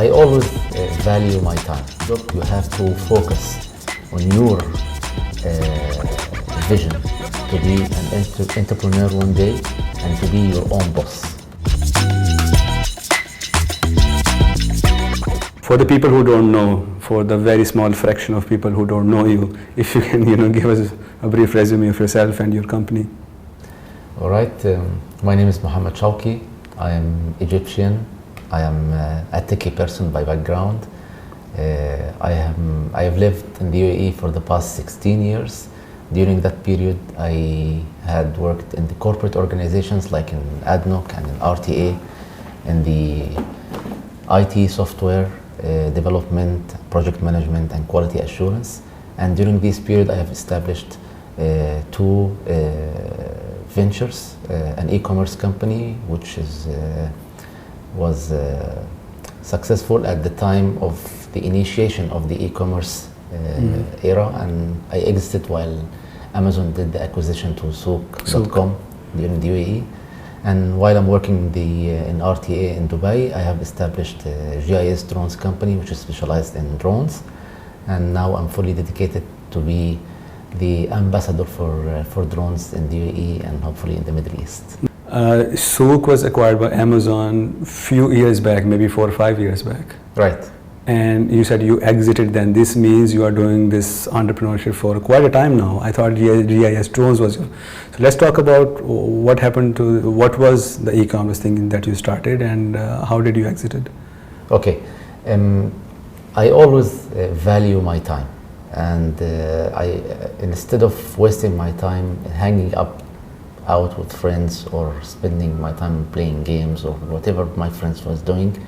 I always value my time. Look, you have to focus on your vision to be an entrepreneur one day and to be your own boss. For the people who don't know, for the very small fraction of people who don't know you, if you can, give us a brief resume of yourself and your company. All right. My name is Mohamed Shawky. I am Egyptian. I am a techie person by background. I have lived in the UAE for the past 16 years. During that period, I had worked in the corporate organizations like in ADNOC and in RTA, in the IT software development, project management, and quality assurance. And during this period, I have established two ventures, an e-commerce company, which was successful at the time of the initiation of the e-commerce era, and I exited while Amazon did the acquisition to Souk.com during the UAE. And while I'm working in RTA in Dubai, I have established a GIS Drones company, which is specialized in drones. And now I'm fully dedicated to be the ambassador for drones in the UAE and hopefully in the Middle East. Souk was acquired by Amazon a few years back, maybe 4 or 5 years back. Right. And you said you exited then. This means you are doing this entrepreneurship for quite a time now. I thought GIS Drones was your... So let's talk about what happened to, what was the e-commerce thing that you started and how did you exit it? Okay. I always value my time. And instead of wasting my time hanging out with friends or spending my time playing games or whatever my friends was doing,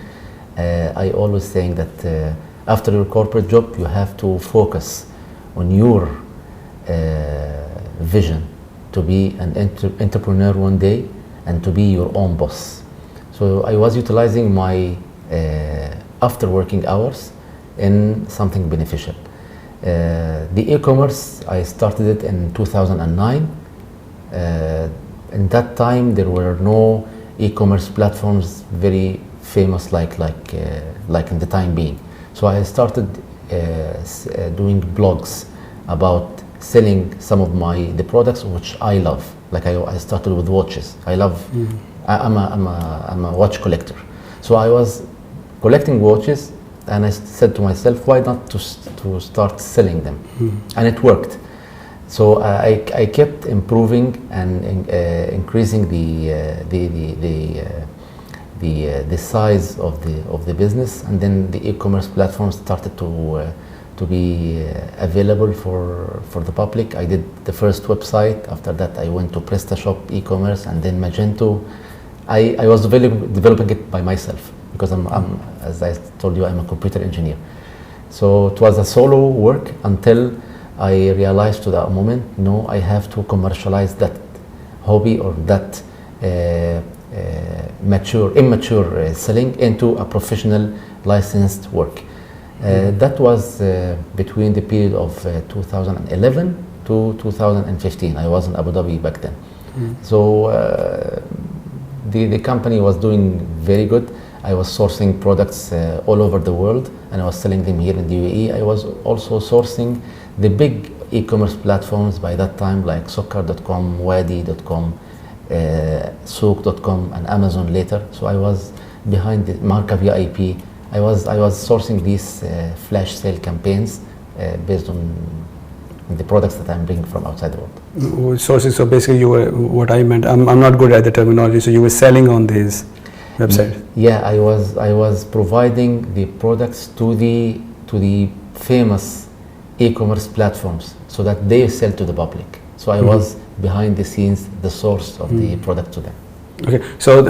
I always saying that after your corporate job, you have to focus on your vision to be an entrepreneur one day and to be your own boss. So I was utilizing my after working hours in something beneficial. The e-commerce, I started it in 2009. In that time, there were no e-commerce platforms very famous like in the time being. So I started doing blogs about selling some of the products which I love. Like I started with watches. I love. I'm a watch collector. So I was collecting watches, and I said to myself, why not to start selling them? And it worked. So I kept improving and increasing the size of the business, and then the e-commerce platforms started to be available for the public. I did the first website. After that, I went to PrestaShop e-commerce, and then Magento. I was developing it by myself because I'm, as I told you, I'm a computer engineer. So it was a solo work until I realized to that moment, no, I have to commercialize that hobby or that immature selling into a professional licensed work. That was between the period of 2011 to 2015. I was in Abu Dhabi back then. So the company was doing very good. I was sourcing products all over the world, and I was selling them here in the UAE. I was also sourcing the big e-commerce platforms by that time, like Soccer.com, Wadi.com, Souk.com, and Amazon later. So I was behind the Marca VIP. I was sourcing these flash sale campaigns based on the products that I'm bringing from outside the world. Sourcing. So basically, you were, what I meant. I'm not good at the terminology. So you were selling on these websites. Yeah, I was providing the products to the famous e-commerce platforms so that they sell to the public. So I was behind the scenes, the source of the product to them. Okay, so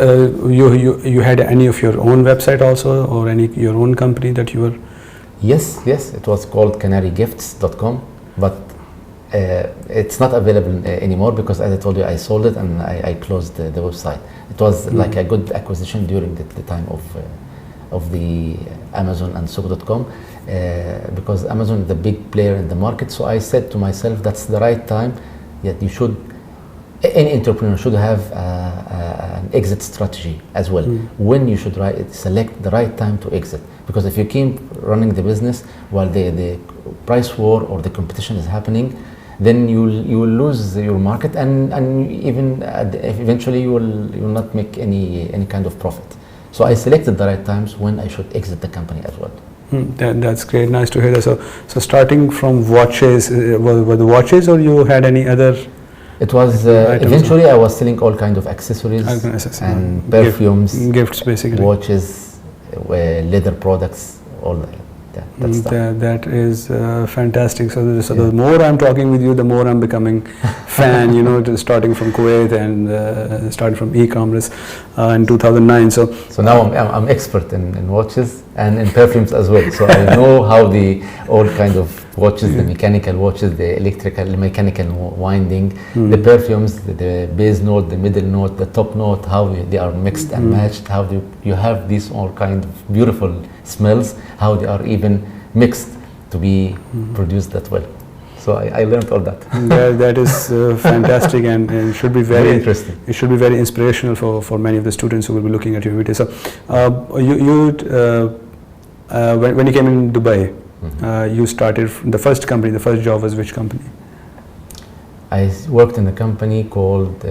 you had any of your own website also, or your own company that you were? Yes, it was called canarygifts.com, but it's not available anymore because, as I told you, I sold it and I closed the website. It was like a good acquisition during the time of the Amazon and Souk.com because Amazon is the big player in the market. So I said to myself, that's the right time that you should, any entrepreneur should have an exit strategy as well. When you should select the right time to exit, because if you keep running the business while the price war or the competition is happening, then you will lose your market, and even eventually you will not make any kind of profit. So I selected the right times when I should exit the company as well. That's great. Nice to hear that. So starting from watches, were the watches, or you had any other? It was eventually I was selling all kind of accessories and perfumes, gifts basically, watches, leather products, all that. That is fantastic. So the more I'm talking with you, the more I'm becoming fan. Starting from Kuwait and starting from e-commerce in 2009. So now I'm expert in watches and in perfumes as well. So I know how all kind of watches, the mechanical watches, the electrical, the mechanical winding, the perfumes, the base note, the middle note, the top note, how they are mixed and matched, how you have these all kind of beautiful smells, how they are even mixed to be produced that well. So I learned all that. That is fantastic, and should be very interesting. It should be very inspirational for many of the students who will be looking at your video. So when you came in Dubai, you started the first company. The first job was which company? I worked in a company called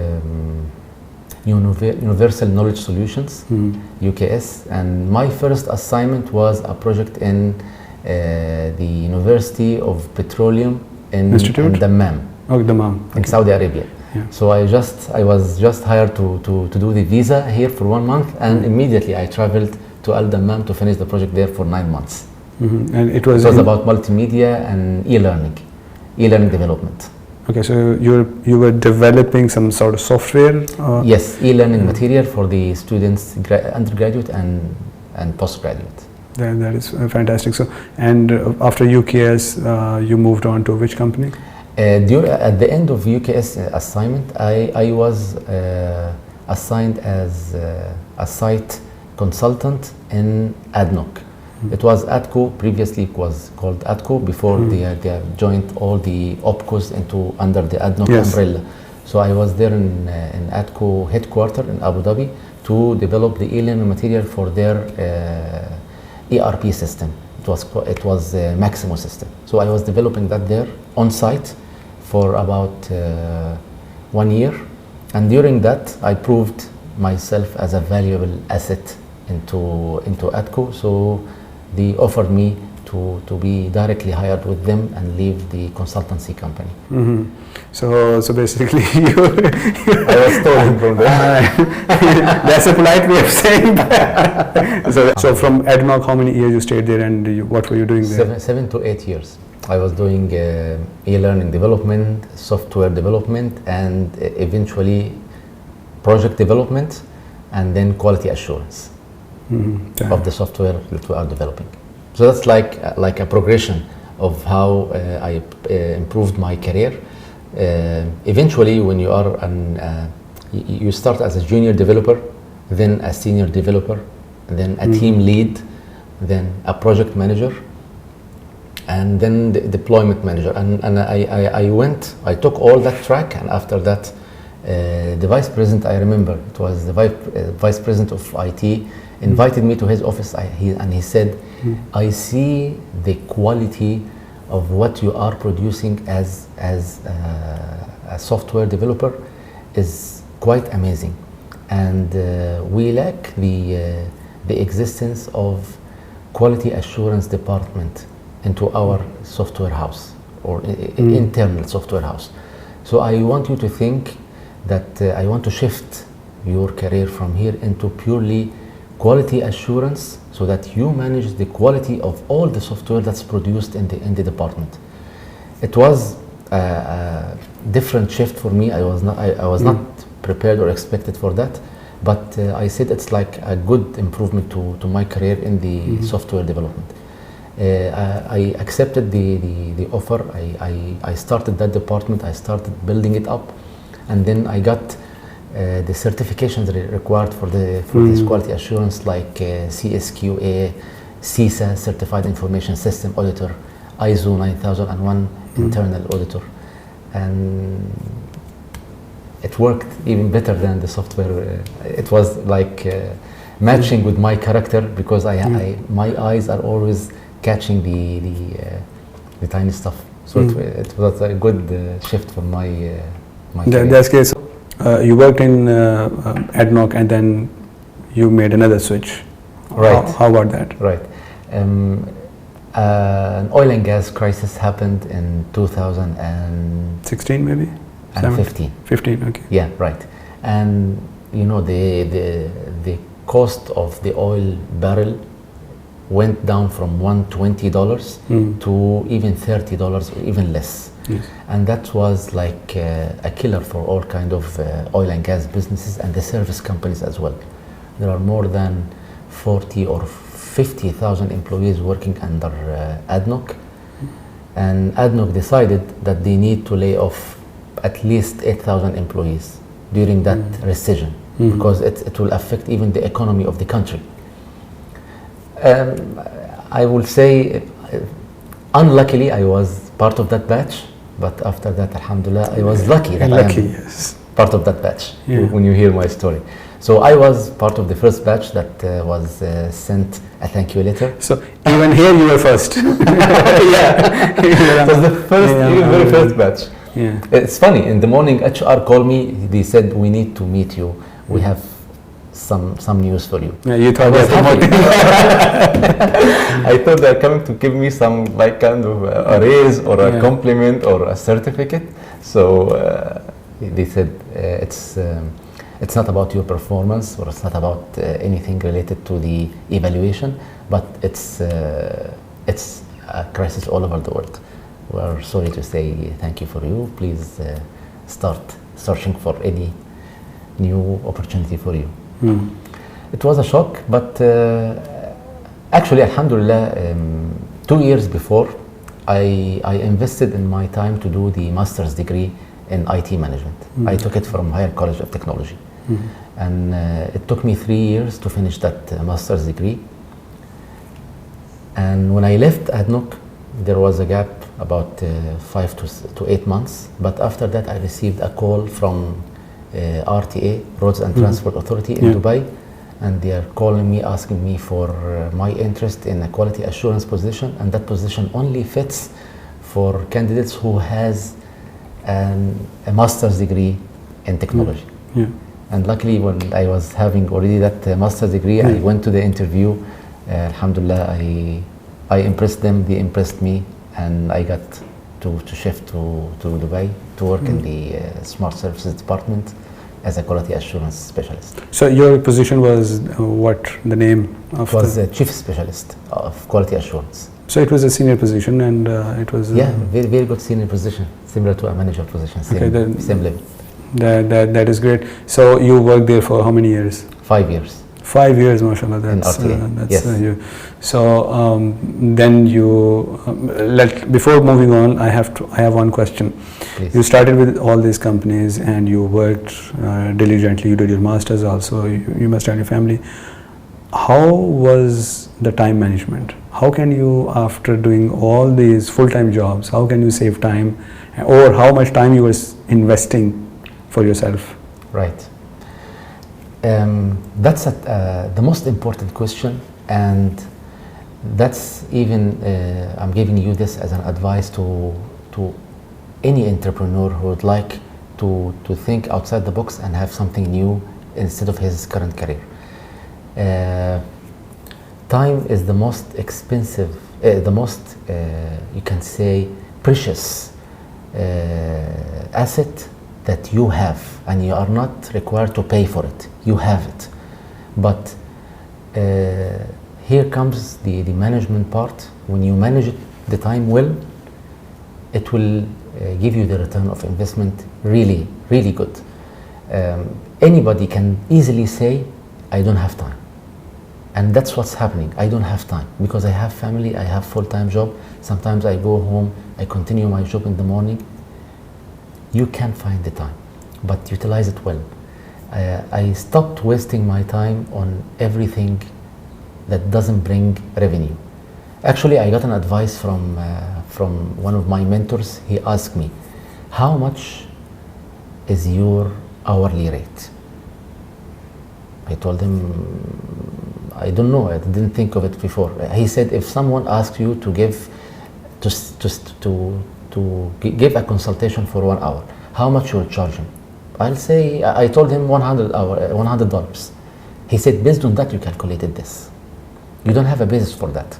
Universal Knowledge Solutions, UKS, and my first assignment was a project in the University of Petroleum in Dammam. Oh, Dammam. In Saudi Arabia. Yeah. So I was just hired to do the visa here for 1 month, and immediately I traveled to Al Dammam to finish the project there for 9 months. And it was about multimedia and e-learning development. Okay, so you were developing some sort of software? Yes, e-learning material for the students, undergraduate and postgraduate. That is fantastic. So, and after UKS, you moved on to which company? At the end of UKS assignment, I was assigned as a site consultant in ADNOC. It was ADCO, previously it was called ADCO, before they joined all the OPCOs under the ADNOC umbrella. So I was there in ADCO headquarters in Abu Dhabi to develop the e-learning material for their ERP system. It was a Maximo system. So I was developing that there on site for about 1 year, and during that I proved myself as a valuable asset into ADCO. So they offered me to be directly hired with them and leave the consultancy company. So basically I was stolen from them. That's a polite way of saying that. So from ADNOC, how many years you stayed there, and what were you doing there? 7 to 8 years. I was doing e-learning development, software development, and eventually project development, and then quality assurance of the software that we are developing. So that's like a progression of how I improved my career. Eventually, when you are you start as a junior developer, then a senior developer, then a team lead, then a project manager, and then the deployment manager. And I took all that track, and after that, the vice president, I remember, it was the vice president of IT, invited me to his office, and he said, I see the quality of what you are producing as a software developer is quite amazing, and we lack the existence of quality assurance department into our software house or internal software house. So I want you to think that I want to shift your career from here into purely quality assurance, so that you manage the quality of all the software that's produced in the department. It was a different shift for me. I was not prepared or expected for that, but I said it's like a good improvement to my career in the software development. I accepted the offer. I started that department. I started building it up, and then I got the certifications required for this quality assurance, like CSQA, CISA, Certified Information System Auditor, ISO 9001 Internal Auditor, and it worked even better than the software. It was like matching with my character, because my eyes are always catching the tiny stuff. So it was a good shift for my career. That's great. So, you worked in ADNOC and then you made another switch. Right. How about that? Right. An oil and gas crisis happened in 2016 maybe? And 15. 15, okay. Yeah, right. And you know, the cost of the oil barrel went down from $120 to even $30 or even less. Yes. And that was like a killer for all kind of oil and gas businesses and the service companies as well. There are more than 40 or 50,000 employees working under ADNOC, and ADNOC decided that they need to lay off at least 8,000 employees during that recession, because it will affect even the economy of the country. I will say, unluckily, I was part of that batch, but after that, alhamdulillah, I was lucky that I am yes. part of that batch, Yeah. when you hear my story. So I was part of the first batch that was sent a thank you letter. So even here you were first. Yeah, it was the first, very first batch. Yeah. It's funny, in the morning HR called me, they said, we need to meet you, we have some news for you. Yeah, you thought I was that happy. I thought they're coming to give me some like kind of a raise or a compliment or a certificate. So they said it's not about your performance, or it's not about anything related to the evaluation, but it's a crisis all over the world. We're sorry to say thank you for you. Please start searching for any new opportunity for you. It was a shock, but actually, alhamdulillah, 2 years before, I invested in my time to do the master's degree in IT management. I took it from Higher College of Technology. And it took me 3 years to finish that master's degree. And when I left ADNOC, there was a gap about 5 to 8 months. But after that, I received a call from RTA, Roads and Transport Authority in Dubai, and they are calling me, asking me for my interest in a quality assurance position, and that position only fits for candidates who has a master's degree in technology. And luckily, when I was having already that master's degree, I went to the interview. Alhamdulillah, I impressed them, they impressed me, and I got to shift to Dubai to work in the smart services department as a quality assurance specialist. So your position was what, the name of it was chief specialist of quality assurance. So it was a senior position, and it was very, very good senior position, similar to a manager position, same level. That is great. So you worked there for how many years? 5 years. 5 years, mashallah. That's yes. You. So then you before moving on, I have one question. Please. You started with all these companies and you worked diligently. You did your masters also. You must have your family. How was the time management? How can you, after doing all these full-time jobs, how can you save time, or how much time you were investing for yourself? Right. That's the most important question, and that's even I'm giving you this as an advice to any entrepreneur who would like to think outside the box and have something new instead of his current career. Time is the most expensive, the most you can say precious asset that you have, and you are not required to pay for it. You have it. But here comes the management part. When you manage the time well, it will give you the return of investment really, really good. Anybody can easily say, I don't have time. And that's what's happening. I don't have time because I have family, I have full-time job. Sometimes I go home, I continue my job in the morning. You can find the time, but utilize it well. I stopped wasting my time on everything that doesn't bring revenue. Actually, I got an advice from one of my mentors. He asked me, how much is your hourly rate? I told him, I don't know, I didn't think of it before. He said, if someone asks you to give give a consultation for 1 hour, how much you will charge him? I'll say, I told him $100. He said, based on that you calculated this. You don't have a basis for that.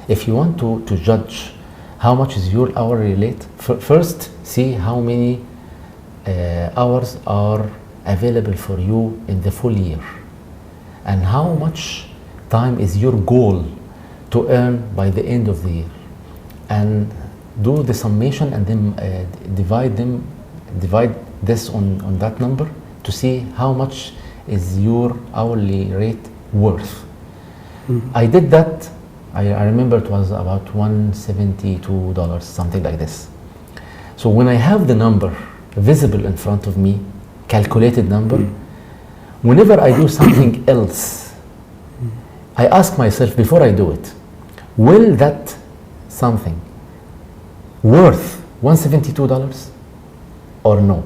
If you want to judge how much is your hourly rate, first see how many hours are available for you in the full year, and how much time is your goal to earn by the end of the year, and do the summation and then divide this on that number to see how much is your hourly rate worth. I did that. I remember it was about $172, something like this. So when I have the number visible in front of me, calculated number, whenever I do something else, I ask myself before I do it, will that something worth $172 or no?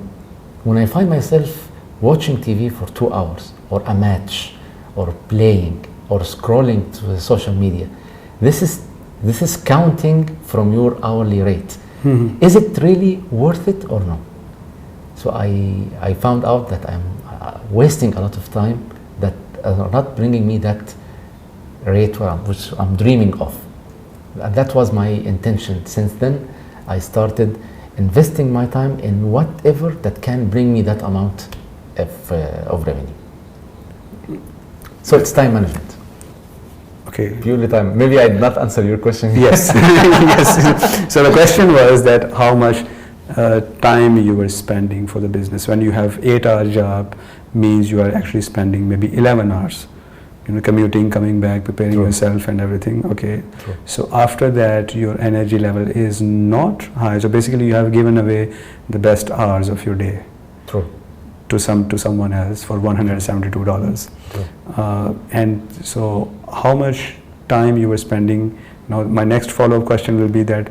When I find myself watching TV for 2 hours, or a match, or playing, or scrolling to the social media, this is counting from your hourly rate. Is it really worth it or no? So I found out that I'm wasting a lot of time that are not bringing me that rate which I'm dreaming of. And that was my intention. Since then, I started investing my time in whatever that can bring me that amount of revenue. So it's time management. Okay. Purely time. Maybe I did not answer your question. Yes. Yes. So the question was that how much time you were spending for the business. When you have 8-hour job, means you are actually spending maybe 11 hours, commuting, coming back, preparing True. yourself and everything. Okay. True. So after that, your energy level is not high. So basically, you have given away the best hours of your day. True. To someone else for $172. True. And so how much time you were spending? Now my next follow-up question will be that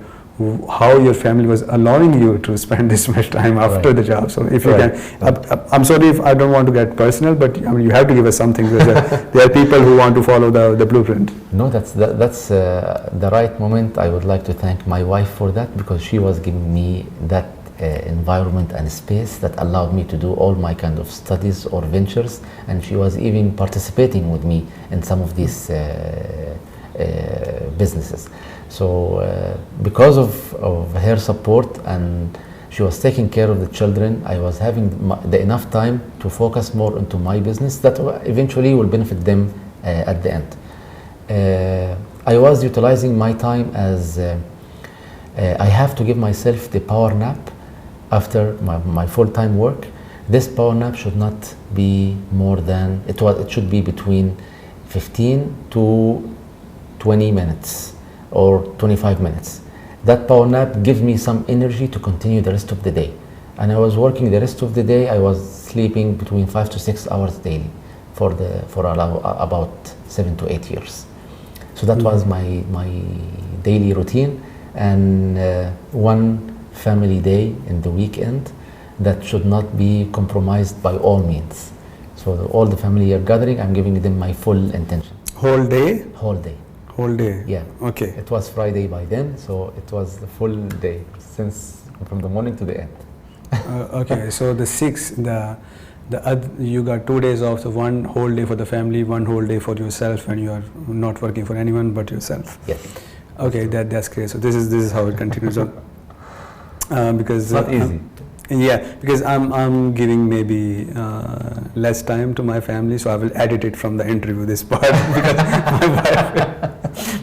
how your family was allowing you to spend this much time after the job. So if you can, I'm sorry if I don't want to get personal, but I mean, you have to give us something, because there are people who want to follow the blueprint. No, that's the right moment. I would like to thank my wife for that, because she was giving me that environment and space that allowed me to do all my kind of studies or ventures, and she was even participating with me in some of these businesses. So because of her support, and she was taking care of the children, I was having the enough time to focus more into my business that eventually will benefit them at the end. I was utilizing my time as I have to give myself the power nap after my full-time work. This power nap should not be more than, it should be between 15 to 20 minutes or 25 minutes. That power nap gives me some energy to continue the rest of the day. And I was working the rest of the day. I was sleeping between 5 to 6 hours daily for about 7 to 8 years. So that was my daily routine, and one family day in the weekend that should not be compromised by all means. So all the family are gathering, I'm giving them my full attention. Whole day? Whole day. Whole day? Yeah. Okay. It was Friday by then, so it was the full day, since from the morning to the end. Okay, so you got 2 days off, so one whole day for the family, one whole day for yourself, and you are not working for anyone but yourself. Yes. Okay, that's great. So this is how it continues on. Because it's not easy. Yeah, because I'm giving maybe less time to my family, so I will edit it from the interview, this part, because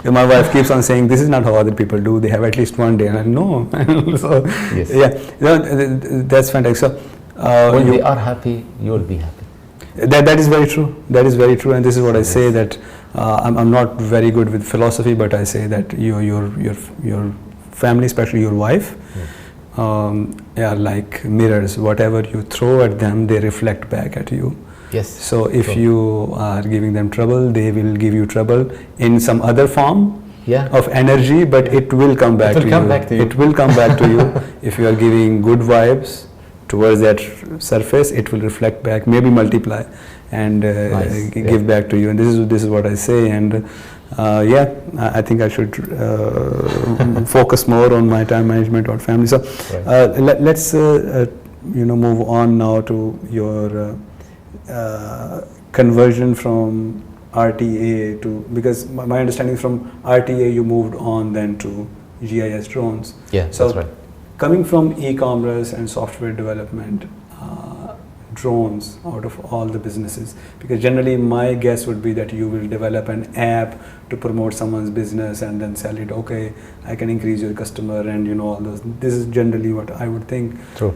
my wife keeps on saying this is not how other people do. They have at least one day, and I know. So Yes. Yeah, that's fantastic. So when they are happy, you will be happy. That is very true. That is very true, and this is what I say, that I'm not very good with philosophy, but I say that your family, especially your wife, are like mirrors. Whatever you throw at them, they reflect back at you. Yes. So if you are giving them trouble, they will give you trouble in some other form of energy, but it will come back to you. It will come back to you if you are giving good vibes, towards that surface, it will reflect back, maybe multiply, and give back to you. And this is what I say. And I think I should focus more on my time management or family. So let's move on now to your conversion from RTA to, because my understanding from RTA you moved on then to GIS Drones. Yeah, so that's right. Coming from e-commerce and software development, drones out of all the businesses, because generally my guess would be that you will develop an app to promote someone's business and then sell it. Okay, I can increase your customer and all those. This is generally what I would think. True.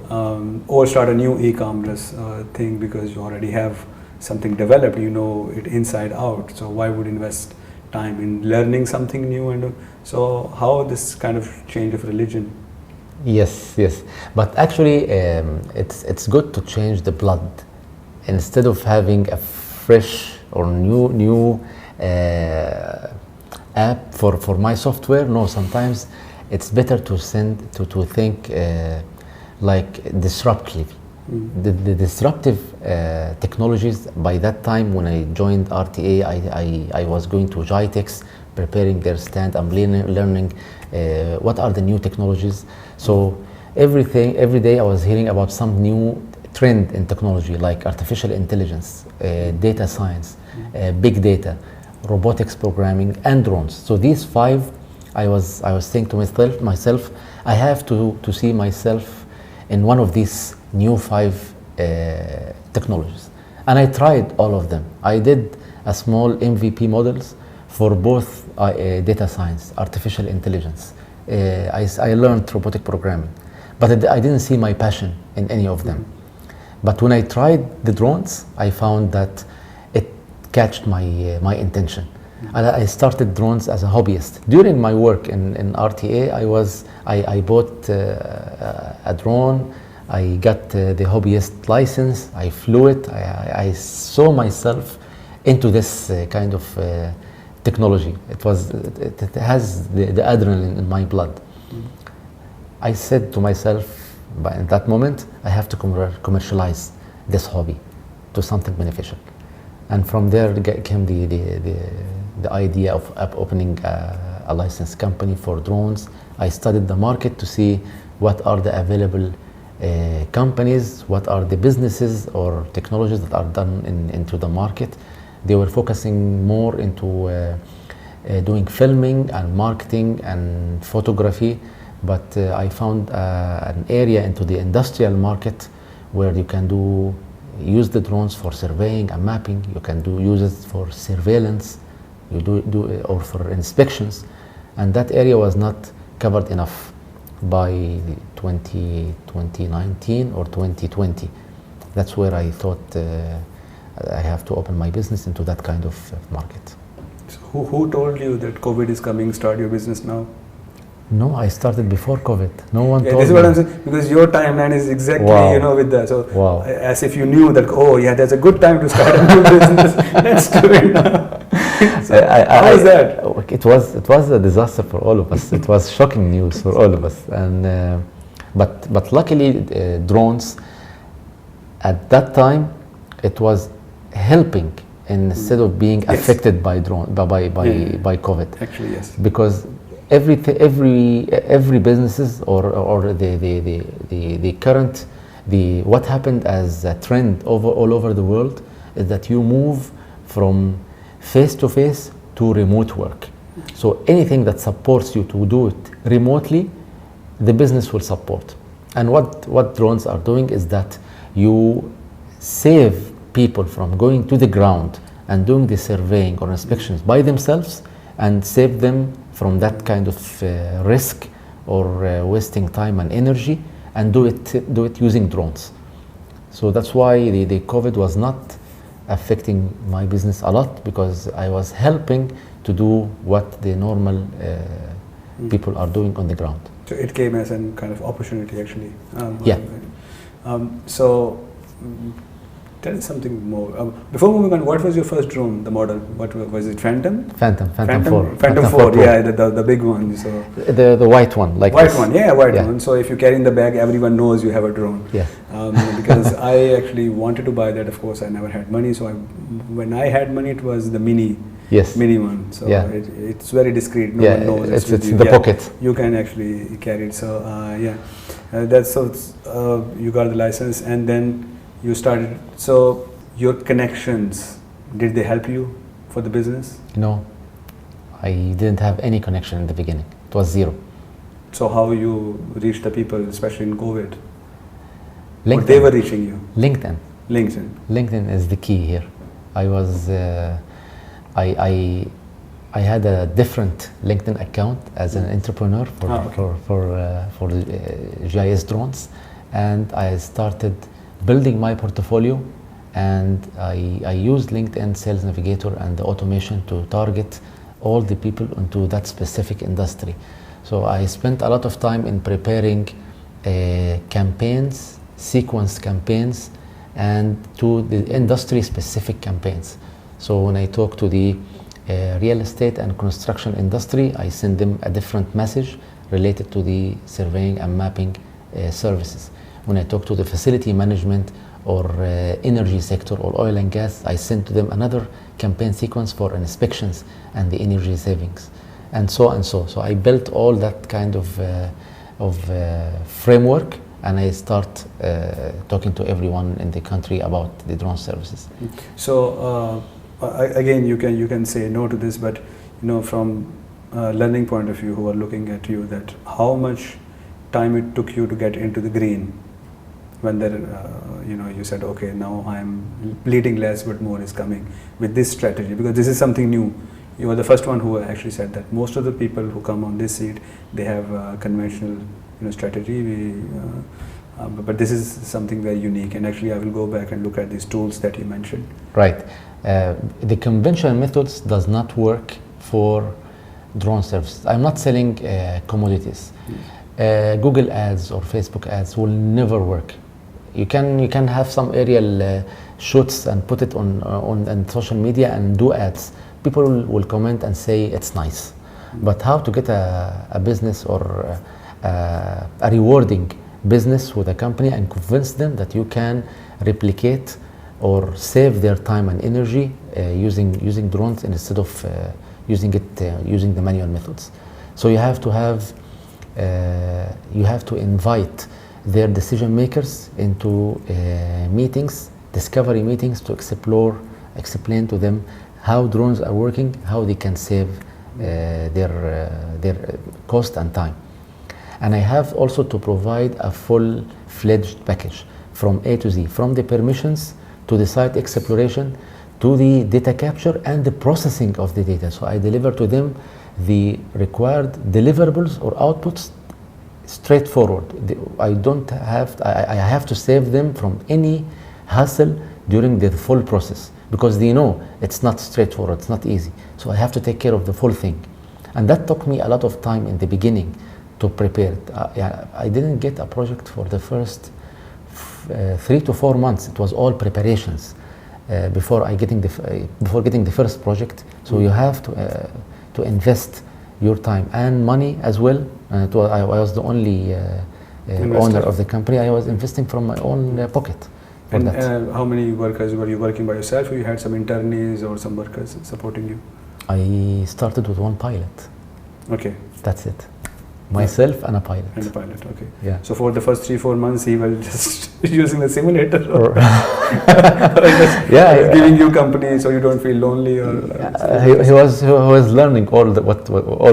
Or start a new e-commerce thing because you already have something developed, you know it inside out. So why would invest time in learning something new? And so how this kind of change of religion? Yes. But actually, it's good to change the blood instead of having a fresh or new app for my software. No, sometimes it's better to think like disruptively. The disruptive technologies. By that time, when I joined RTA, I was going to GITEX, preparing their stand. I'm learning what are the new technologies. So every day I was hearing about some new trend in technology, like artificial intelligence, data science, big data, robotics programming, and drones. So these 5, I was thinking to myself, I have to see myself in one of these new 5 technologies. And I tried all of them. I did a small MVP models for both data science, artificial intelligence. I learned robotic programming, but I didn't see my passion in any of them. But when I tried the drones, I found that it catched my intention. And I started drones as a hobbyist. During my work in RTA, I bought a drone. I got the hobbyist license. I flew it. I saw myself into this kind of technology. It has the adrenaline in my blood. I said to myself, at that moment, I have to commercialize this hobby to something beneficial. And from there came the idea of opening a licensed company for drones. I studied the market to see what are the available companies, what are the businesses or technologies that are done into the market. They were focusing more into doing filming and marketing and photography, but I found an area into the industrial market where you can use the drones for surveying and mapping. You can use it for surveillance, or for inspections, and that area was not covered enough by 2019 or 2020. That's where I thought I have to open my business into that kind of market. So who told you that COVID is coming, start your business now? No, I started before COVID. No one told me. This is what I'm saying, because your timeline is exactly, with that. So as if you knew that, there's a good time to start a new business. Let's do it now. So how was that? It was a disaster for all of us. It was shocking news for all of us. And but luckily, drones at that time, it was helping instead of being affected by COVID. Actually, yes. Because every businesses or the current what happened as a trend all over the world is that you move from face to face to remote work. So anything that supports you to do it remotely, the business will support. And what drones are doing is that you save people from going to the ground and doing the surveying or inspections by themselves, and save them from that kind of risk or wasting time and energy, and do it using drones. So that's why the COVID was not affecting my business a lot, because I was helping to do what the normal people are doing on the ground. So it came as a kind of opportunity, actually. Yeah. So Tell us something more. Before moving on, what was your first drone, the model? What was it, Phantom? Phantom 4. Phantom 4, yeah, the big one. So the white one, like white this. one, yeah, white one. So if you carry in the bag, everyone knows you have a drone. Yeah. Because I actually wanted to buy that. Of course, I never had money. So when I had money, it was the mini one. So yeah. it's very discreet. No one knows it's in the pocket. You can actually carry it. So that's so. You got the license, and then you started. So your connections, did they help you for the business? No, I didn't have any connection in the beginning. It was zero. So how you reached the people, especially in COVID? LinkedIn. Or they were reaching you? LinkedIn. LinkedIn is the key here. I was, I had a different LinkedIn account as an entrepreneur for GIS Drones, and I started building my portfolio, and I used LinkedIn Sales Navigator and the automation to target all the people into that specific industry. So I spent a lot of time in preparing campaigns, sequence campaigns, and to the industry specific campaigns. So when I talk to the real estate and construction industry, I send them a different message related to the surveying and mapping services. When I talk to the facility management or energy sector or oil and gas, I send to them another campaign sequence for inspections and the energy savings, and so and so. So I built all that kind of framework, and I start talking to everyone in the country about the drone services. So again, you can say no to this, but from a learning point of view, who are looking at you, that how much time it took you to get into the green, when there, you said, okay, now I'm bleeding less, but more is coming with this strategy, because this is something new. You are the first one who actually said that. Most of the people who come on this seat, they have a conventional strategy, but this is something very unique, and actually I will go back and look at these tools that you mentioned. Right. The conventional methods does not work for drone services. I'm not selling commodities. Google ads or Facebook ads will never work. You can have some aerial shoots and put it on social media and do ads. People will comment and say it's nice, but how to get a business or a rewarding business with a company and convince them that you can replicate or save their time and energy using drones instead of using the manual methods. So you have to invite their decision makers into meetings, discovery meetings, to explain to them how drones are working, how they can save their cost and time. And I have also to provide a full-fledged package from A to Z, from the permissions to the site exploration to the data capture and the processing of the data. So I deliver to them the required deliverables or outputs straightforward. I have to save them from any hassle during the full process, because they know it's not straightforward, it's not easy. So I have to take care of the full thing. And that took me a lot of time in the beginning to prepare it. I didn't get a project for the first 3 to 4 months. It was all preparations before getting the first project. So you have to invest your time and money as well. I was the only owner of the company. I was investing from my own pocket. And how many workers were you working by yourself, or you had some internees or some workers supporting you? I started with one pilot. Okay. That's it. Myself and a pilot. And a pilot, okay. Yeah. So for the first 3-4 months, he was just using the simulator, or giving you company so you don't feel lonely, or he was learning all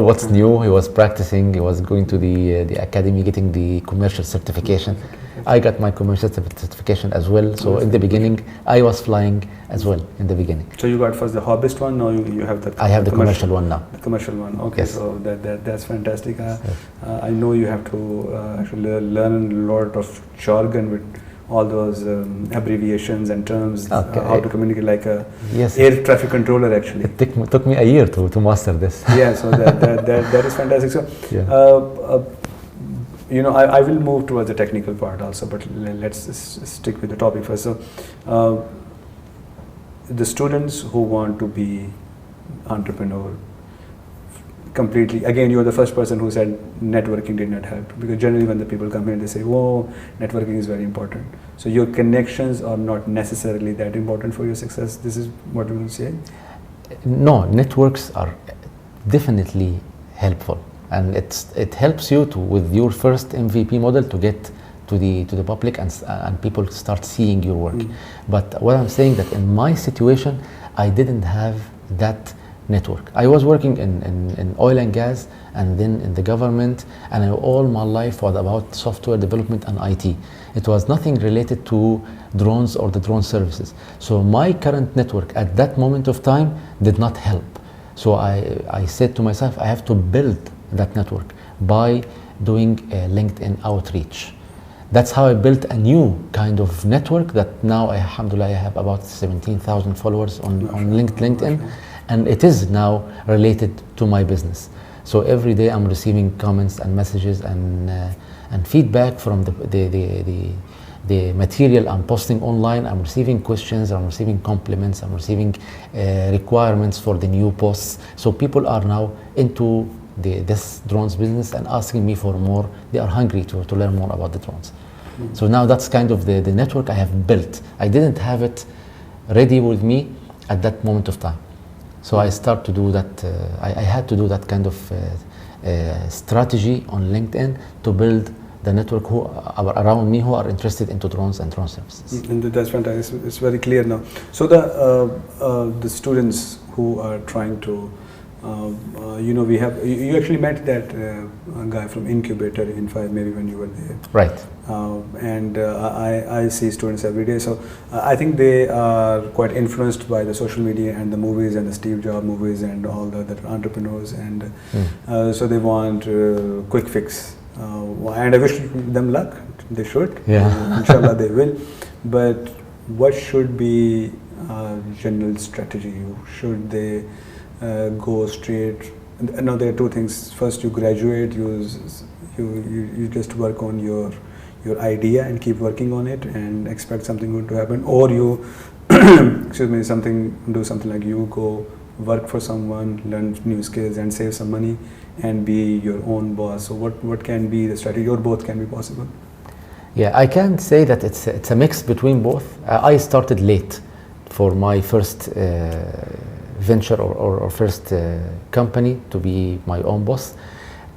what's new. He was practicing. He was going to the academy, getting the commercial certification. I got my commercial certification as well. So in the beginning, I was flying as well in the beginning. So you got first the hobbyist one, now you have the I have the commercial one now. The commercial one, okay. Yes. So that's fantastic. I know you have to actually learn a lot of jargon with all those abbreviations and terms, okay. How to communicate like a yes. air traffic controller actually. It took me a year to master this. Yeah, so that is fantastic. So, yeah. I will move towards the technical part also, but let's stick with the topic first. So, the students who want to be entrepreneur, completely, again, you are the first person who said networking did not help, because generally when the people come here they say, whoa, networking is very important. So your connections are not necessarily that important for your success. This is what you will say? No, networks are definitely helpful, and it helps you to, with your first MVP model, to get to the public, and people start seeing your work. But what I'm saying, that in my situation I didn't have that network. I was working in oil and gas, and then in the government, and all my life was about software development and IT. It was nothing related to drones or the drone services. So my current network at that moment of time did not help. So I said to myself, I have to build that network by doing LinkedIn outreach. That's how I built a new kind of network that now, alhamdulillah, I have about 17,000 followers on LinkedIn, and it is now related to my business. So every day I'm receiving comments and messages and feedback from the material I'm posting online. I'm receiving questions, I'm receiving compliments, I'm receiving requirements for the new posts. So people are now into this drones business and asking me for more. They are hungry to learn more about the drones. So now that's kind of the network I have built. I didn't have it ready with me at that moment of time. So I start to do that, I had to do that kind of strategy on LinkedIn to build the network who are around me, who are interested into drones and drone services. And that's fantastic. It's very clear now. So the students who are trying to, we have, you actually met that guy from Incubator in 5, maybe when you were there. Right. I see students every day. So I think they are quite influenced by the social media and the movies and the Steve Jobs movies and all the other entrepreneurs. And so they want quick fix. And I wish them luck. They should. Yeah. Inshallah they will. But what should be general strategy? Should they go straight? Now there are two things. First, you graduate, you just work on your idea and keep working on it and expect something good to happen, or you do something like you go work for someone, learn new skills and save some money and be your own boss. So what can be the strategy, or both can be possible? Yeah, I can say that it's a mix between both. I started late for my first venture or first company to be my own boss,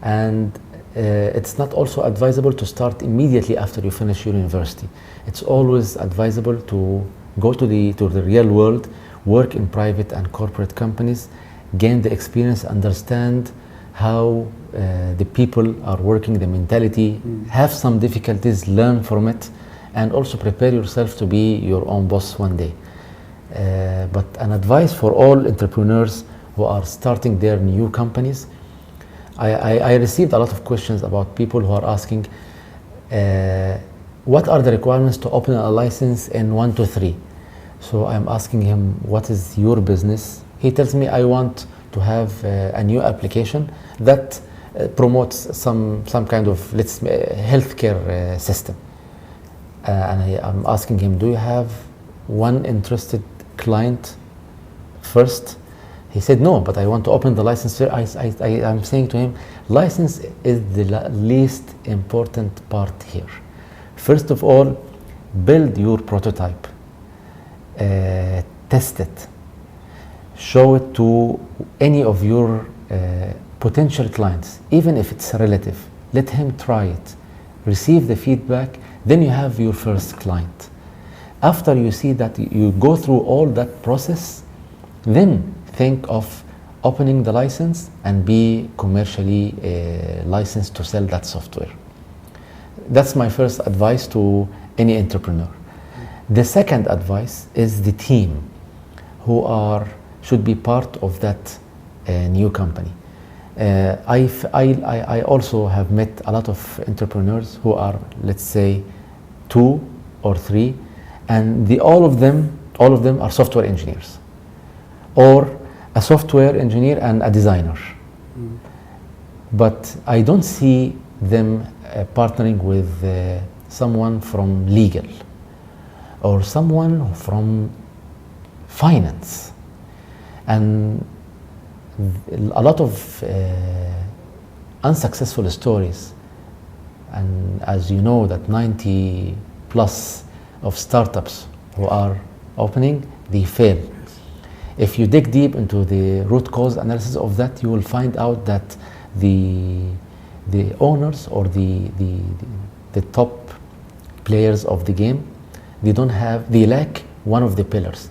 and it's not also advisable to start immediately after you finish your university. It's always advisable to go to the real world, work in private and corporate companies, gain the experience, understand how the people are working, the mentality, have some difficulties, learn from it, and also prepare yourself to be your own boss one day. But an advice for all entrepreneurs who are starting their new companies, I received a lot of questions about people who are asking, what are the requirements to open a license in 1, 2, 3? So I'm asking him, what is your business? He tells me, I want to have a new application that promotes some kind of healthcare system. And I'm asking him, do you have one interested client first? He said, no, but I want to open the license. I'm saying to him, license is the least important part here. First of all, build your prototype, test it, show it to any of your potential clients, even if it's a relative. Let him try it, receive the feedback, then you have your first client. After you see that you go through all that process, then think of opening the license and be commercially licensed to sell that software. That's my first advice to any entrepreneur. The second advice is the team who should be part of that new company. I also have met a lot of entrepreneurs who are, let's say, 2 or 3, and all of them are software engineers, or a software engineer and a designer. But I don't see them partnering with someone from legal or someone from finance, and a lot of unsuccessful stories. And as you know, that 90 plus of startups who are opening, they fail. If you dig deep into the root cause analysis of that, you will find out that the owners or the top players of the game, they lack one of the pillars.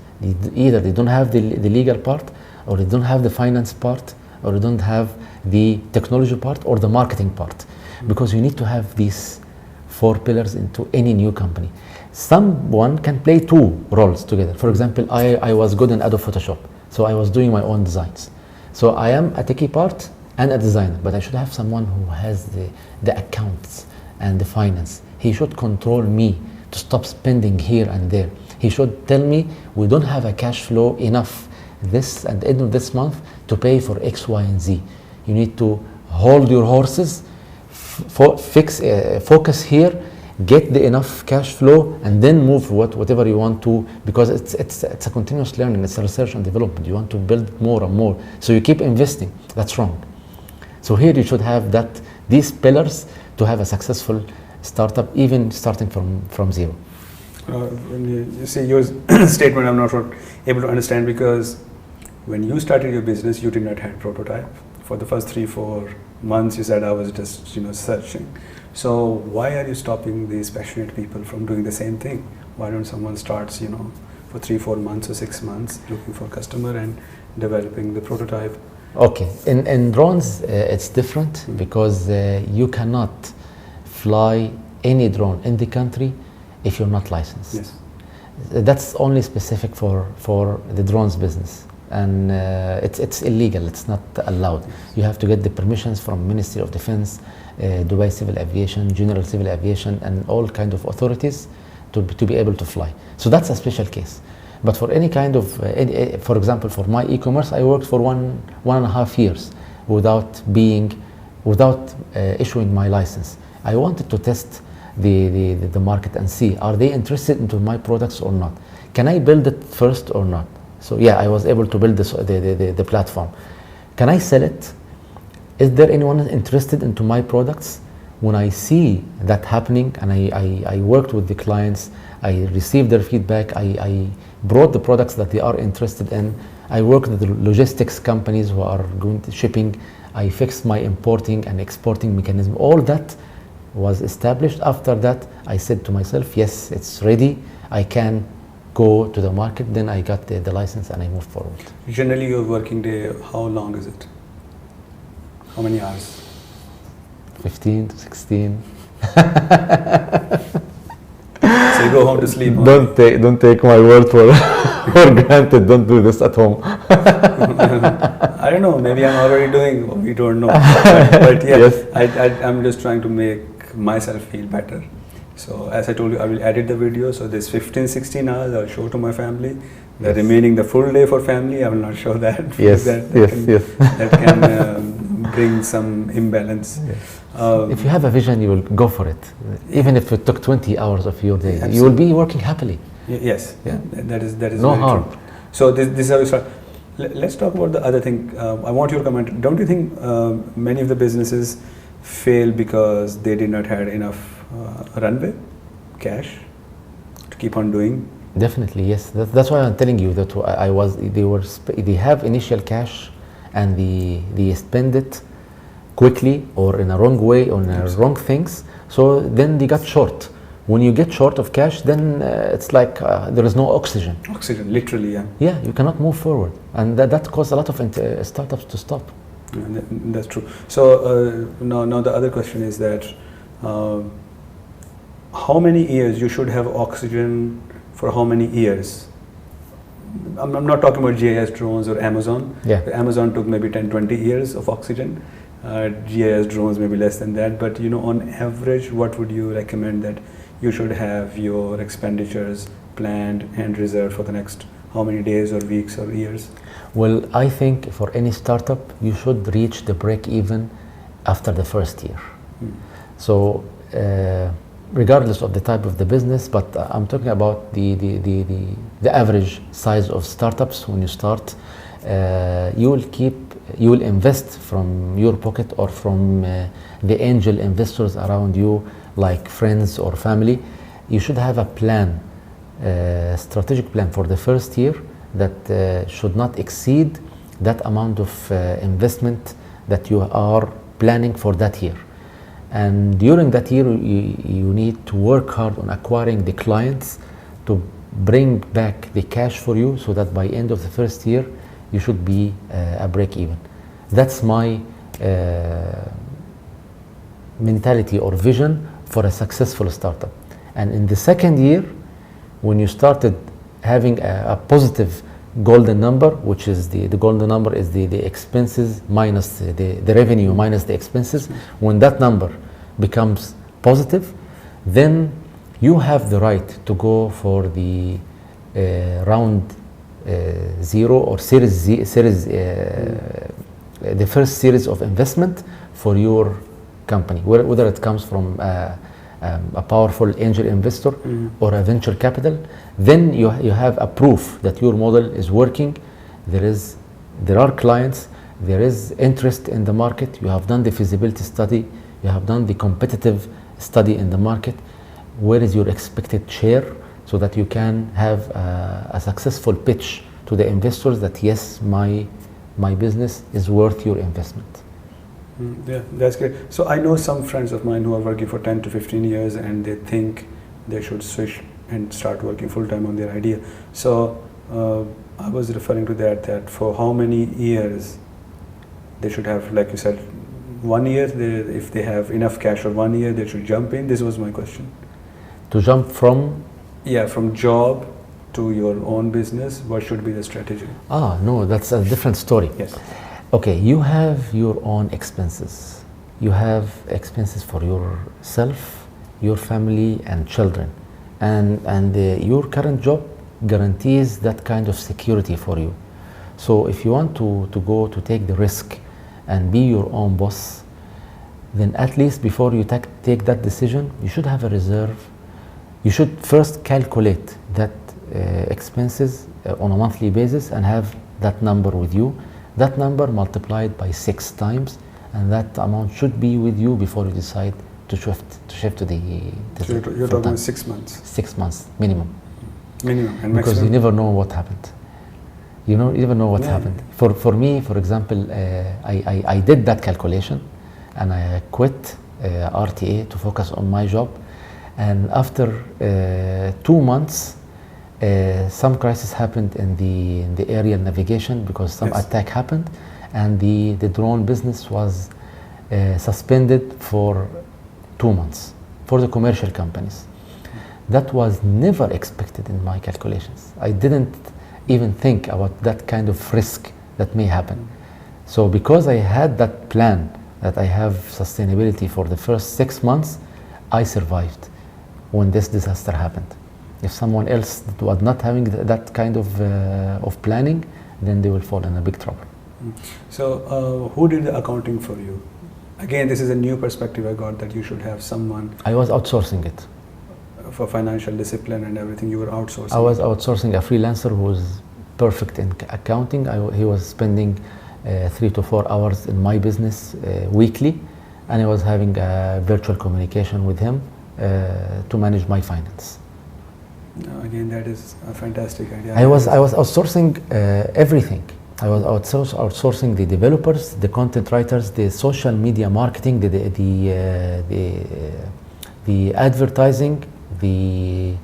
Either they don't have the legal part, or they don't have the finance part, or they don't have the technology part or the marketing part. Because you need to have these 4 pillars into any new company. Someone can play 2 roles together. For example, I was good in Adobe Photoshop, so I was doing my own designs. So I am a techie part and a designer, but I should have someone who has the accounts and the finance. He should control me to stop spending here and there. He should tell me, we don't have a cash flow enough this at the end of this month to pay for X, Y, and Z. You need to hold your horses, focus here, get the enough cash flow, and then move whatever you want to, because it's a continuous learning, it's a research and development. You want to build more and more, so you keep investing. That's wrong. So here you should have these pillars to have a successful startup, even starting from zero. When you say your statement, I'm not able to understand, because when you started your business, you did not have prototype. For the first 3-4 months, you said I was just searching. So why are you stopping these passionate people from doing the same thing? Why don't someone starts for 3-4 months or 6 months looking for a customer and developing the prototype? Okay, in drones it's different, because you cannot fly any drone in the country if you're not licensed. Yes. That's only specific for the drones business, and it's illegal. It's not allowed. You have to get the permissions from Ministry of Defense, Dubai Civil Aviation, General Civil Aviation, and all kind of authorities to be able to fly. So that's a special case. But for any kind of, for example, for my e-commerce, I worked for 1.5 years without issuing my license. I wanted to test the market and see, are they interested into my products or not? Can I build it first or not? So yeah, I was able to build the platform. Can I sell it? Is there anyone interested into my products? When I see that happening, and I worked with the clients, I received their feedback, I brought the products that they are interested in. I worked with the logistics companies who are going to shipping. I fixed my importing and exporting mechanism. All that was established. After that, I said to myself, yes, it's ready. I can go to the market. Then I got the license and I moved forward. Generally, your working day, how long is it? How many hours? 15 to 16. So you go home to sleep? Don't take my word for granted. Don't do this at home. I don't know. Maybe I'm already doing. We don't know. But yeah, yes. I'm just trying to make myself feel better. So as I told you, I will edit the video. So this 15-16 hours I'll show to my family. The remaining, the full day for family, I will not show that. Yes. That can bring some imbalance. Yes. If you have a vision, you will go for it. Even if it took 20 hours of your day, absolutely. You will be working happily. Yes. Yeah. That is no harm. True. So this is how we start. Let's talk about the other thing. I want your comment. Don't you think many of the businesses fail because they did not have enough runway, cash, to keep on doing? Definitely, yes. That's why I'm telling you that they have initial cash, and they spend it quickly or in a wrong way, or in wrong things. So then they got short. When you get short of cash, then it's like there is no oxygen. Oxygen, literally, yeah. Yeah, you cannot move forward, and that caused a lot of startups to stop. Yeah, that's true. So now the other question is that how many years you should have oxygen for how many years? I'm not talking about GIS Drones or Amazon. Yeah. Amazon took maybe 10-20 years of oxygen. GIS Drones maybe less than that. But on average, what would you recommend that you should have your expenditures planned and reserved for the next how many days or weeks or years? Well, I think for any startup, you should reach the break even after the first year. So regardless of the type of the business, but I'm talking about the average size of startups. When you start, you will invest from your pocket or from the angel investors around you, like friends or family. You should have a plan, strategic plan for the first year that should not exceed that amount of investment that you are planning for that year. And during that year, you need to work hard on acquiring the clients to bring back the cash for you, so that by end of the first year, you should be a break even. That's my mentality or vision for a successful startup. And in the second year, when you started having a positive golden number, which is the golden number is the expenses minus the revenue minus the expenses. When that number becomes positive, then you have the right to go for the round zero or series the first series of investment for your company, whether it comes from a powerful angel investor or a venture capital. Then you have a proof that your model is working. There are clients, there is interest in the market. You have done the feasibility study, you have done the competitive study in the market. Where is your expected share, so that you can have a successful pitch to the investors that yes, my business is worth your investment. Yeah, that's great. So I know some friends of mine who are working for 10 to 15 years and they think they should switch and start working full time on their idea. So I was referring to that for how many years they should have, like you said, 1 year, if they have enough cash for 1 year, they should jump in. This was my question. To jump from? Yeah, from job to your own business, what should be the strategy? No, that's a different story. Yes. Okay, you have your own expenses. You have expenses for yourself, your family, and children. And your current job guarantees that kind of security for you. So if you want to go to take the risk and be your own boss, then at least before you take that decision, you should have a reserve. You should first calculate that expenses on a monthly basis and have that number with you. That number multiplied by 6 times, and that amount should be with you before you decide to shift to the. So you're talking 6 months. 6 months minimum. Minimum and because maximum. you never know what happened. You never know what happened. For me, for example, I did that calculation, and I quit RTA to focus on my job. And after 2 months, some crisis happened in the aerial navigation because some attack happened, and the drone business was suspended for 2 months for the commercial companies. That was never expected in my calculations. I didn't even think about that kind of risk that may happen. So because I had that plan that I have sustainability for the first 6 months, I survived when this disaster happened. If someone else was not having that kind of planning, then they will fall in a big trouble. So who did the accounting for you? Again, this is a new perspective I got, that you should have someone. I was outsourcing it. For financial discipline and everything, you were outsourcing? I was outsourcing a freelancer who was perfect in accounting. He was spending 3 to 4 hours in my business weekly, and I was having a virtual communication with him to manage my finance. Again, that is a fantastic idea. I was outsourcing everything. I was outsourcing the developers, the content writers, the social media marketing, the advertising, the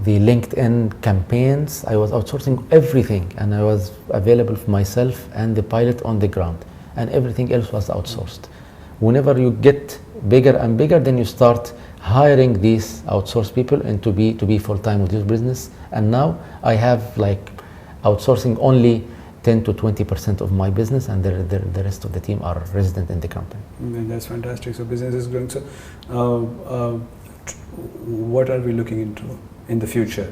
LinkedIn campaigns. I was outsourcing everything, and I was available for myself and the pilot on the ground, and everything else was outsourced. Whenever you get bigger and bigger, then you start hiring these outsourced people and to be full-time with your business. And now I have like outsourcing only 10 to 20% of my business, and the rest of the team are resident in the company. That's fantastic. So business is growing. So what are we looking into in the future?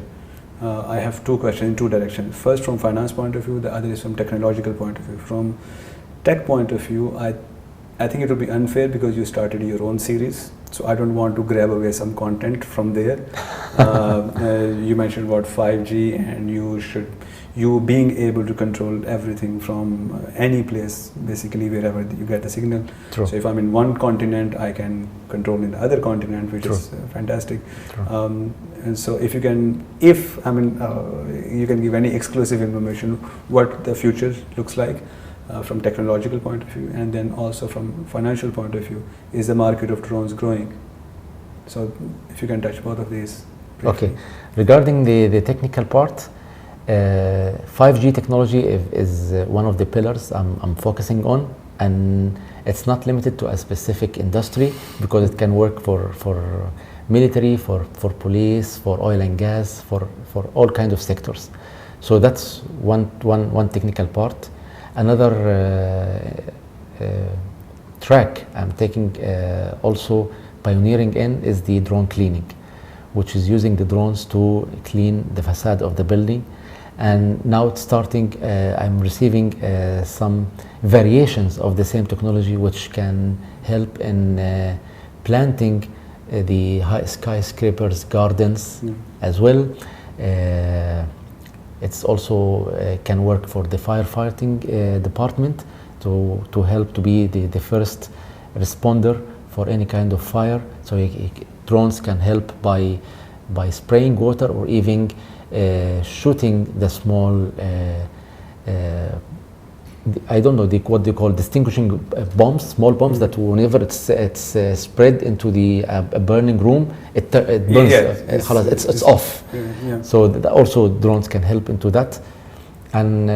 I have 2 questions in 2 directions. First, from finance point of view, the other is from technological point of view. From tech point of view, I think it would be unfair because you started your own series, so I don't want to grab away some content from there. You mentioned about 5G, and you being able to control everything from any place, basically wherever you get the signal. True. So if I'm in one continent, I can control in the other continent, which True. is fantastic. True. And so if you can give any exclusive information what the future looks like. From technological point of view, and then also from financial point of view, is the market of drones growing? So if you can touch both of these briefly. Okay, regarding the technical part, 5G technology is one of the pillars I'm focusing on, and it's not limited to a specific industry because it can work for military, for police, for oil and gas, for all kinds of sectors. So that's one technical part. Another track I'm taking also pioneering in is the drone cleaning, which is using the drones to clean the facade of the building. And now it's starting, I'm receiving some variations of the same technology which can help in planting the high skyscrapers, gardens as well. It's also can work for the firefighting department to help to be the first responder for any kind of fire. So drones can help by spraying water or even shooting the small I don't know what they call distinguishing bombs, small bombs that whenever it's spread into the burning room, it burns. It's off. Yeah. So also drones can help into that, and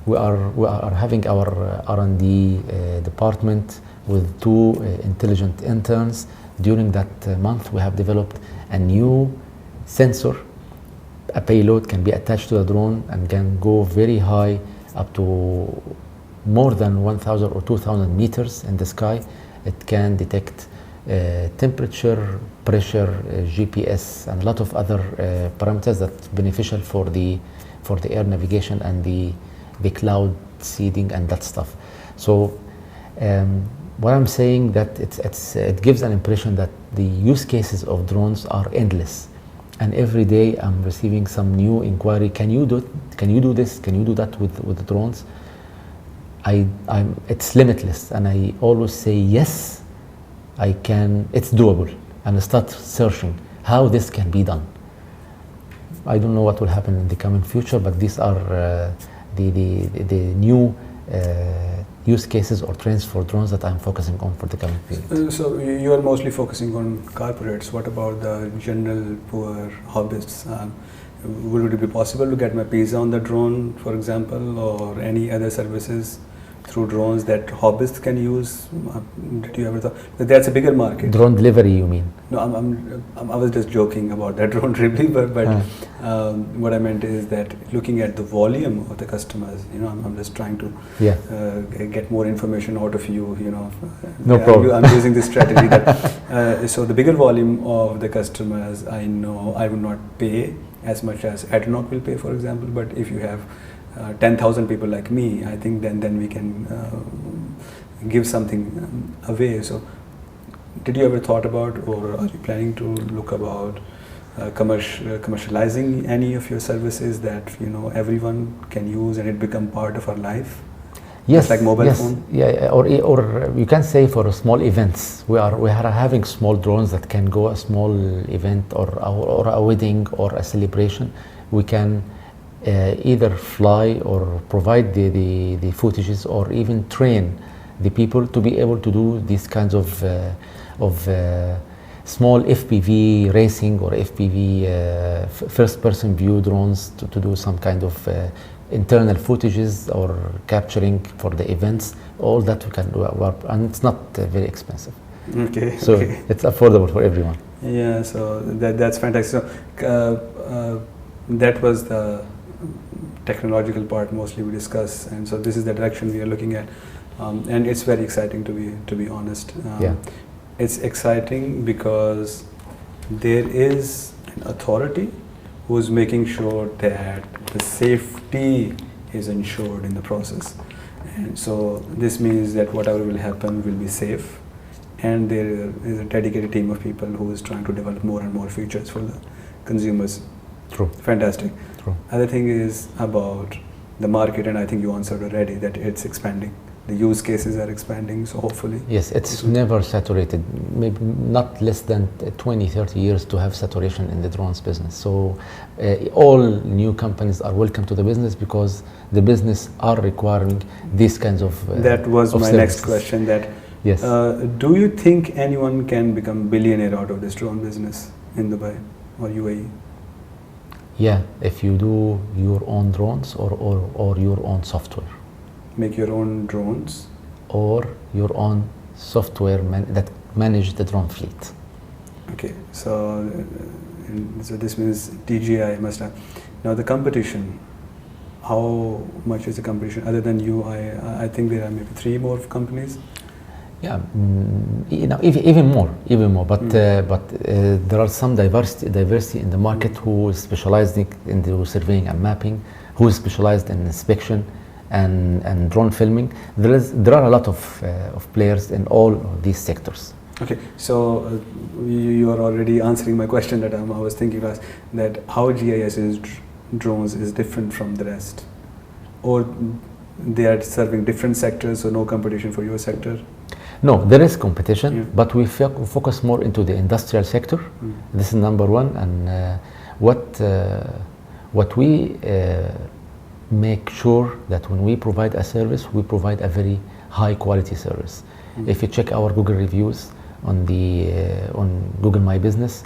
we are having our R&D department with 2 intelligent interns. During that month, we have developed a new sensor. A payload can be attached to the drone and can go very high, up to more than 1,000 or 2,000 meters in the sky. It can detect temperature, pressure, GPS, and a lot of other parameters that's beneficial for the air navigation and the cloud seeding and that stuff. So what I'm saying that it gives an impression that the use cases of drones are endless. And every day I'm receiving some new inquiry. Can you do this? Can you do that with the drones? It's limitless, and I always say yes, I can. It's doable, and I start searching how this can be done. I don't know what will happen in the coming future, but these are the new use cases or trends for drones that I'm focusing on for the coming period. So you are mostly focusing on corporates. What about the general poor hobbyists? Would it be possible to get my pizza on the drone, for example, or any other services through drones that hobbyists can use? Did you ever thought that that's a bigger market? Drone delivery, you mean? No, I was just joking about that drone delivery, but what I meant is that looking at the volume of the customers, I'm just trying to get more information out of you. No problem. I'm using this strategy that so the bigger volume of the customers, I know I will not pay as much as Adnoc will pay, for example. But if you have 10,000 people like me, I think then we can give something away. So did you ever thought about, or are you planning to look about commercializing any of your services that everyone can use and it become part of our life? Yes, like mobile phone. Yeah, or you can say for small events, we are having small drones that can go a small event or a wedding or a celebration. We can either fly or provide the footages or even train the people to be able to do these kinds of small FPV racing or FPV first-person view drones to do some kind of internal footages or capturing for the events. All that we can do, and it's not very expensive. Okay. So it's affordable for everyone. Yeah. So that's fantastic. So that was the technological part mostly we discuss, and so this is the direction we are looking at, and it's very exciting to be honest. It's exciting because there is an authority who's making sure that the safety is ensured in the process, And so this means that whatever will happen will be safe, and there is a dedicated team of people who is trying to develop more and more features for the consumers. True. Fantastic. True. Other thing is about the market, and I think you answered already that it's expanding. The use cases are expanding, so hopefully. Yes, it's never saturated. Maybe not less than 20, 30 years to have saturation in the drones business. So all new companies are welcome to the business because the business are requiring these kinds of that was of my services. next question. That yes. Do you think anyone can become billionaire out of this drone business in Dubai or UAE? Yeah, if you do your own drones or your own software. Make your own drones? Or your own software that manage the drone fleet. Okay, so this means DJI must have. Now the competition, how much is the competition? Other than you, I think there are maybe 3 more companies. Yeah, even more. But there are some diversity in the market who is specialized in the surveying and mapping, who is specialized in inspection and drone filming. There are a lot of players in all of these sectors. Okay, so you are already answering my question that I was thinking was that how GIS drones is different from the rest, or they are serving different sectors, so no competition for your sector. No, there is competition, yeah. But we focus more into the industrial sector. This is number one, and what we make sure that when we provide a service, we provide a very high quality service. If you check our Google reviews on Google My Business,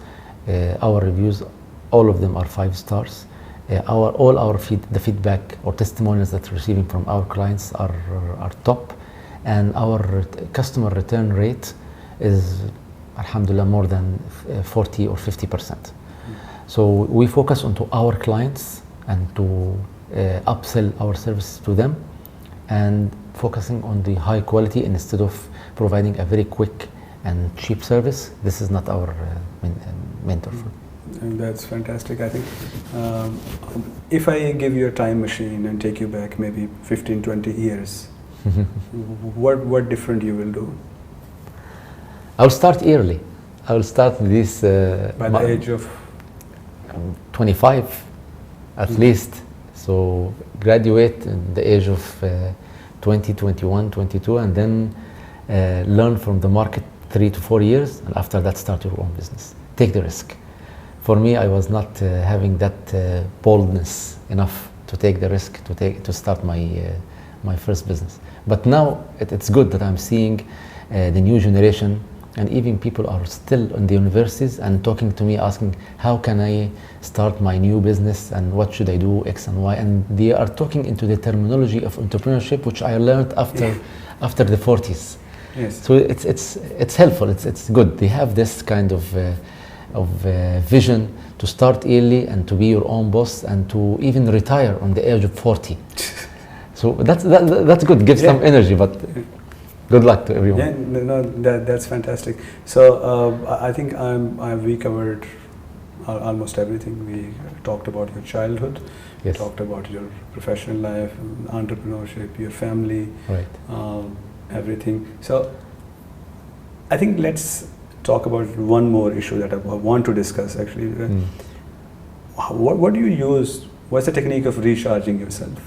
our reviews, all of them are 5 stars. The feedback or testimonials that we're receiving from our clients are top, and our customer return rate is, alhamdulillah, more than 40 or 50%. So we focus onto our clients and to upsell our services to them, and focusing on the high quality instead of providing a very quick and cheap service. This is not our mentor. And that's fantastic. I think if I give you a time machine and take you back maybe 15, 20 years, what different you will do? I'll start early. I will start this by the age of 25 at least. So graduate in the age of 20, 21, 22, and then learn from the market 3 to 4 years, and after that start your own business. Take the risk. For me, I was not having that boldness enough to take the risk to start my first business. But now it's good that I'm seeing the new generation, and even people are still in the universities and talking to me, asking how can I start my new business and what should I do, X and Y, and they are talking into the terminology of entrepreneurship, which I learned after the 40s. Yes. So it's helpful. It's good. They have this kind of vision to start early and to be your own boss and to even retire on the age of 40. So that's good. Gives some energy, but. Good luck to everyone. Yeah, no, that's fantastic. So I think we covered almost everything. We talked about your childhood. Yes. We talked about your professional life, entrepreneurship, your family, right. Everything. So I think let's talk about one more issue that I want to discuss actually. What do you use? What's the technique of recharging yourself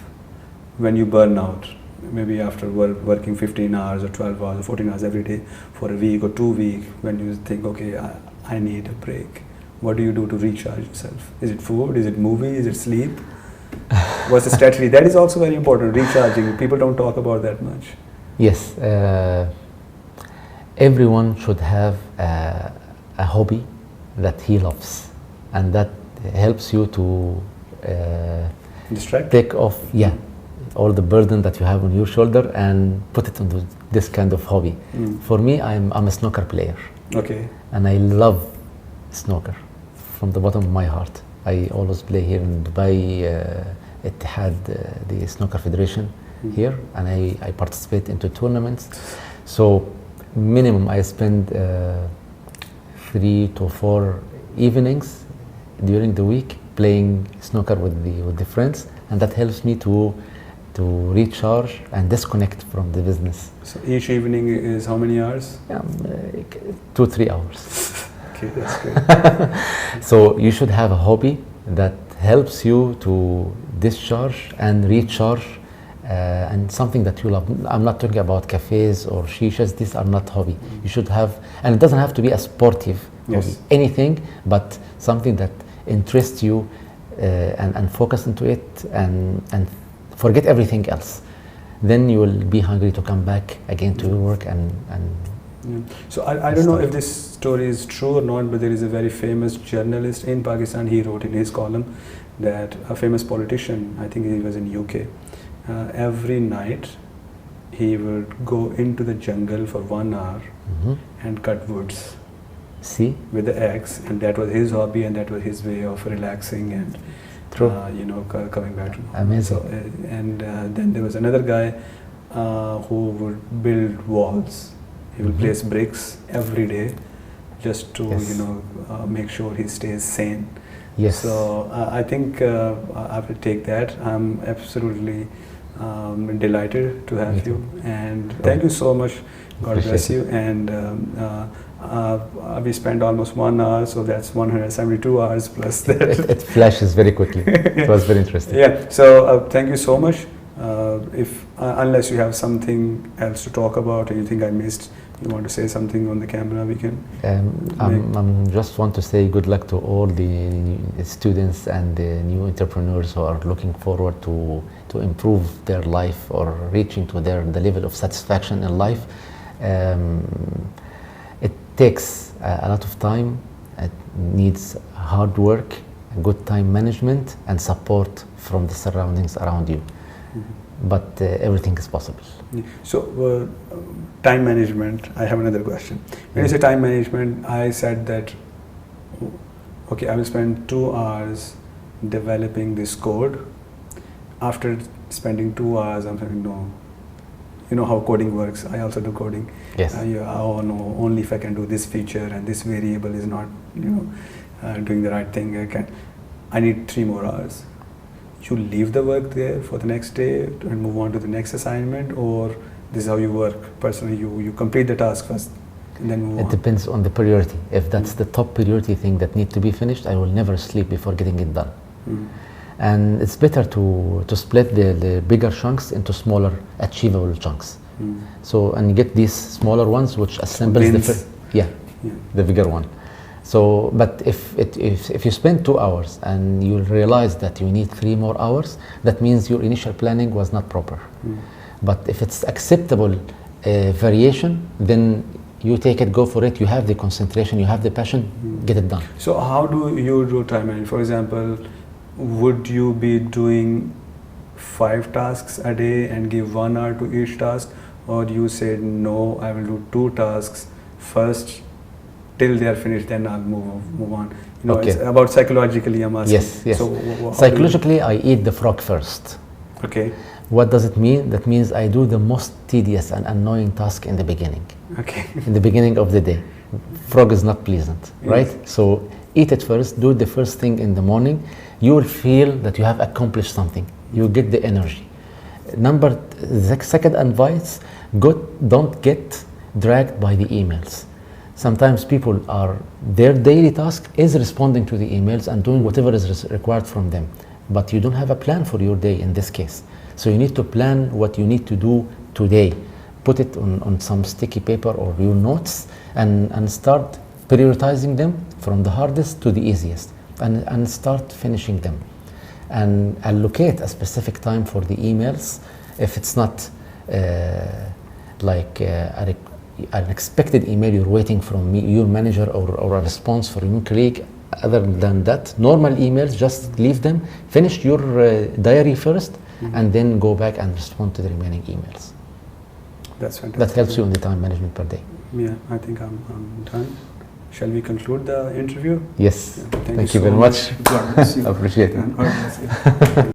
when you burn out? Maybe after working 15 hours or 12 hours or 14 hours every day for a week or 2 weeks, when you think, okay, I need a break. What do you do to recharge yourself? Is it food? Is it movie? Is it sleep? What's the strategy? That is also very important, recharging. People don't talk about that much. Yes. Everyone should have a hobby that he loves, and that helps you to distract? Take off, all the burden that you have on your shoulder and put it into this kind of hobby. For me, I'm a snooker player. Okay. And I love snooker from the bottom of my heart. I always play here in Dubai. It had the snooker federation here, and I participate into tournaments. So minimum I spend 3 to 4 evenings during the week playing snooker with the friends, and that helps me to to recharge and disconnect from the business. So each evening is how many hours? 2-3 hours. Okay, that's good. So you should have a hobby that helps you to discharge and recharge, and something that you love. I'm not talking about cafes or shishas. These are not hobby. You should have, and it doesn't have to be a sportive hobby. Anything, but something that interests you, and focus into it, and forget everything else. Then you will be hungry to come back again to your work and So I don't know if this story is true or not, but there is a very famous journalist in Pakistan. He wrote in his column that a famous politician, I think he was in UK, every night he would go into the jungle for 1 hour and cut woods. See? With the axe, and that was his hobby, and that was his way of relaxing and coming back to normal. Amazing. So, then there was another guy who would build walls. He will place bricks every day just to make sure he stays sane. Yes. So I think I will take that. I'm absolutely delighted to have you, and thank you so much. God bless you. And we spent almost 1 hour, so that's 172 hours plus that. It flashes very quickly. It was very interesting. Yeah. So thank you so much. If unless you have something else to talk about, or you think I missed, you want to say something on the camera, we can. I just want to say good luck to all the students and the new entrepreneurs who are looking forward to improve their life or reaching to the level of satisfaction in life. It takes a lot of time. It needs hard work, good time management, and support from the surroundings around you. But everything is possible. So time management, I have another question. When you say time management, I said that, okay, I will spend 2 hours developing this code. After spending 2 hours, I'm saying, no, you know how coding works. I also do coding. Yes. Oh no, only if I can do this feature and this variable is not, doing the right thing. I need 3 more hours. You leave the work there for the next day and move on to the next assignment, or this is how you work personally? You complete the task first and then move on? It depends on the priority. If that's the top priority thing that needs to be finished, I will never sleep before getting it done. And it's better to split the bigger chunks into smaller achievable chunks. So, and you get these smaller ones which assembles the bigger one. So, but if you spend 2 hours and you realize that you need 3 more hours, that means your initial planning was not proper. But if it's acceptable variation, then you take it, go for it. You have the concentration, you have the passion, get it done. So how do you do time management? For example, would you be doing 5 tasks a day and give 1 hour to each task, or you said no, I will do 2 tasks first till they are finished, then I'll move on. It's about psychologically, I'm asking. Yes. So psychologically, I eat the frog first. Okay. What does it mean? That means I do the most tedious and annoying task in the beginning. Okay. In the beginning of the day. Frog is not pleasant, right? So eat it first, do the first thing in the morning. You will feel that you have accomplished something. You get the energy. The second advice, don't get dragged by the emails. Sometimes people their daily task is responding to the emails and doing whatever is required from them. But you don't have a plan for your day in this case. So you need to plan what you need to do today. Put it on some sticky paper or your notes and start prioritizing them from the hardest to the easiest and start finishing them. And allocate a specific time for the emails. If it's not an expected email you're waiting from your manager or a response from your colleague, other than that, normal emails, just leave them, finish your diary first, and then go back and respond to the remaining emails. That's fantastic. That helps you in the time management per day. Yeah, I think I'm done. Shall we conclude the interview? Yes. Yeah, Thank you very much. God bless you. Appreciate it. God bless you.